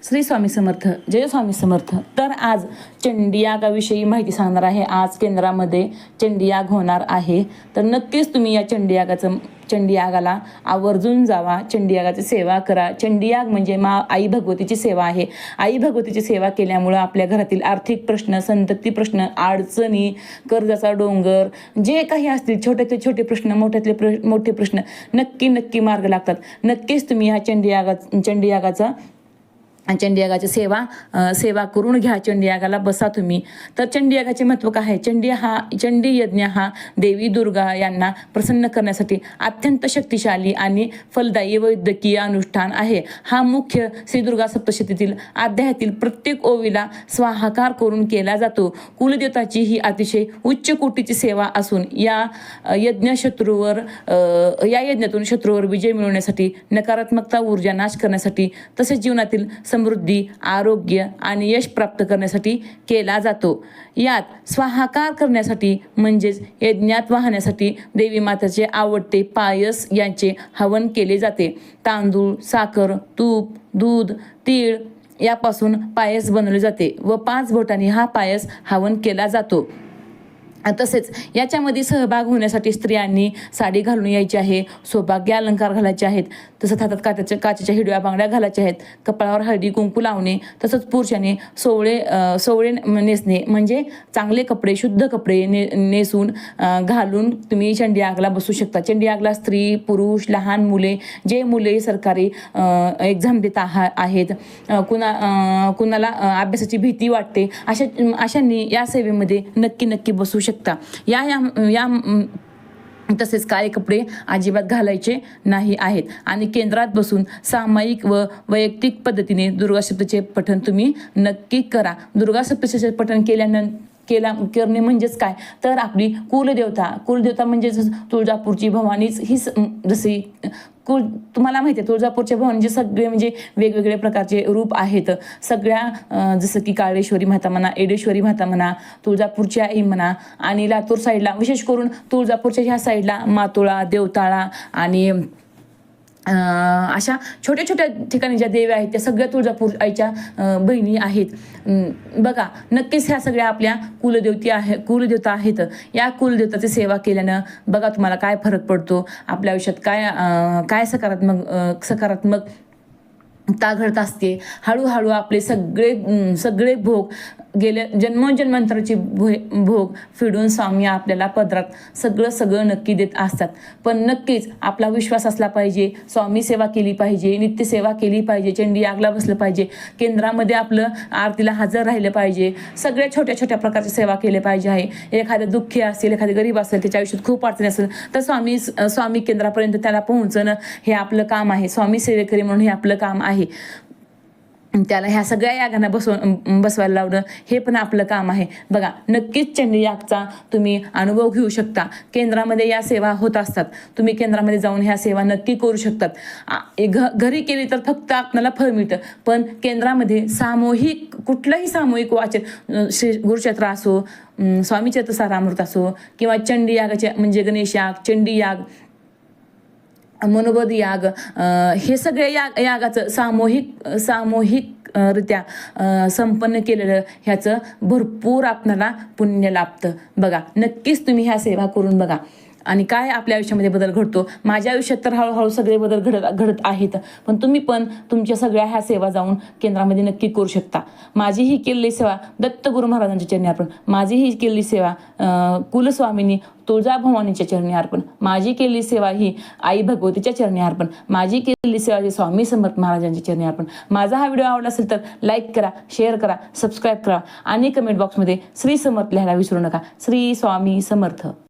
श्री स्वामी समर्थ, जय स्वामी समर्थ. तर आज चंडीयागाविषयी माहिती सांगणार आहे. आज केंद्रामध्ये चंडीयाग होणार आहे. तर नक्कीच तुम्ही या चंडीयागाला आवर्जून जावा, चंडीयागाची सेवा करा. चंडीयाग म्हणजे आई भगवतीची सेवा आहे. आई भगवतीची सेवा केल्यामुळं आपल्या घरातील आर्थिक प्रश्न, संतती प्रश्न, अडचणी, कर्जाचा डोंगर जे काही असतील, छोट्यातले छोटे प्रश्न, मोठ्यातले मोठे प्रश्न नक्की मार्ग लागतात. नक्कीच तुम्ही ह्या चंडीयागाची सेवा करून घ्या. चंडीयागाला बसा तुम्ही. तर चंडीयागाचे महत्त्व काय आहे? चंडी यज्ञ हा देवी दुर्गा यांना प्रसन्न करण्यासाठी अत्यंत शक्तिशाली आणि फलदायी वैद्यकीय अनुष्ठान आहे. हा मुख्य श्री दुर्गा सप्तशतीतील अध्यायातील प्रत्येक ओवीला स्वाहाकार करून केला जातो. कुलदेवताची ही अतिशय उच्च कोटीची सेवा असून या यज्ञातून शत्रूवर विजय मिळवण्यासाठी, नकारात्मकता ऊर्जा नाश करण्यासाठी, तसेच जीवनातील समृद्धी, आरोग्य आणि यश प्राप्त करण्यासाठी केला जातो. यात स्वाहाकार करण्यासाठी म्हणजेच यज्ञात वाहण्यासाठी देवी मातेचे आवडते पायस यांचे हवन केले जाते. तांदूळ, साखर, तूप, दूध, तीळ यापासून पायस बनवले जाते व 5 बोटांनी हा पायस हवन केला जातो. तसेच याच्यामध्ये सहभाग होण्यासाठी स्त्रियांनी साडी घालून यायची आहे, सौभाग्य अलंकार घालायचे आहेत, तसंच हातात काचेच्या हिरव्या बांगड्या घालायच्या आहेत, कपाळावर हळदी कुंकू लावणे, तसंच पुरुषांनी सोवळे नेसणे म्हणजे चांगले कपडे, शुद्ध कपडे नेसून घालून तुम्ही चंडीयागला बसू शकता. चंडीयागला स्त्री, पुरुष, लहान मुले, जे मुले सरकारी एक्झाम देत आहेत, कुणाला अभ्यासाची भीती वाटते, अशांनी या सेवेमध्ये नक्की बसू शकता. तसेच काळे कपडे अजिबात घालायचे नाही आहेत आणि केंद्रात बसून सामायिक व वैयक्तिक पद्धतीने दुर्गा सप्तशतीचे पठण तुम्ही नक्की करा. दुर्गा सप्तशतीचे पठण करणे म्हणजेच काय? तर आपली कुलदेवता म्हणजे तुळजापूरची भवानीच ही जशी तुम्हाला माहिती आहे, तुळजापूरच्या भवानीचे सगळे म्हणजे वेगवेगळे प्रकारचे रूप आहेत. सगळ्या जसं की काळेश्वरी माता म्हणा, एडेश्वरी माता म्हणा, तुळजापूरची आई म्हणा, आणि लातूर साईडला विशेष करून तुळजापूरच्या ह्या साईडला मातोळा, देवताळा आणि अशा छोट्या ठिकाणी ज्या देव्या आहेत त्या सगळ्या तुळजापूर आईच्या बहिणी आहेत. बघा, नक्कीच ह्या सगळ्या आपल्या कुलदेवता आहेत. या कुलदेवताची सेवा केल्यानं बघा तुम्हाला काय फरक पडतो, आपल्या आयुष्यात काय सकारात्मकता घडत असते. हळूहळू आपले सगळे भोग जन्मोजन्मांतराची भोग फिडून स्वामी आपल्याला पदरात सगळं नक्की देत असतात. पण नक्कीच आपला विश्वास असला पाहिजे, स्वामी सेवा केली पाहिजे, नित्यसेवा केली पाहिजे, चंडीयागला बसलं पाहिजे, केंद्रामध्ये आपलं आरतीला हजर राहिलं पाहिजे, सगळ्या छोट्या प्रकारच्या सेवा केल्या पाहिजे आहे. एखादं दुःखी असेल, एखादे गरीब असेल, त्याच्या आयुष्यात खूप अडचणी असेल तर स्वामी केंद्रापर्यंत त्याला पोहोचणं हे आपलं काम आहे. स्वामी सेवेकरी म्हणून हे आपलं काम आहे. त्याला ह्या सगळ्या यागांना बसवायला लावणं हे पण आपलं काम आहे. बघा, नक्कीच चंडीयागचा तुम्ही अनुभव घेऊ शकता. केंद्रामध्ये या सेवा होत असतात. तुम्ही केंद्रामध्ये जाऊन ह्या सेवा नक्की करू शकतात. घरी केली तर फक्त आपल्याला फळ मिळतं, पण केंद्रामध्ये कुठलंही सामूहिक वाचन, श्री गुरुचरित्र असो, स्वामी चरित्र सारामृत असो, किंवा चंडीयागाचे म्हणजे गणेश याग, चंडीयाग, मनोबोध याग, हे सगळे यागाचं सामूहिकरित्या संपन्न केलेलं ह्याचं भरपूर आपल्याला पुण्य लाभतं. बघा, नक्कीच तुम्ही ह्या सेवा करून बघा आणि काय आपल्या आयुष्यामध्ये बदल घडतो. माझ्या आयुष्यात तर हळूहळू सगळे बदल घडत आहेत. पण तुम्ही पण तुमच्या सगळ्या ह्या सेवा जाऊन केंद्रामध्ये नक्की करू शकता. माझी ही केलेली सेवा दत्तगुरू महाराजांच्या चरणी अर्पण. माझी ही केलेली सेवा कुलस्वामिनी तुळजाभवानीच्या चरणी अर्पण. माझी केलेली सेवा ही आई भगवतीच्या चरणी अर्पण. माझी केलेली सेवा ही स्वामी समर्थ महाराजांच्या चरणी अर्पण. माझा हा व्हिडिओ आवडला असेल तर लाईक करा, शेअर करा, सबस्क्राईब करा आणि कमेंट बॉक्समध्ये श्री समर्थ लिहायला विसरू नका. श्री स्वामी समर्थ.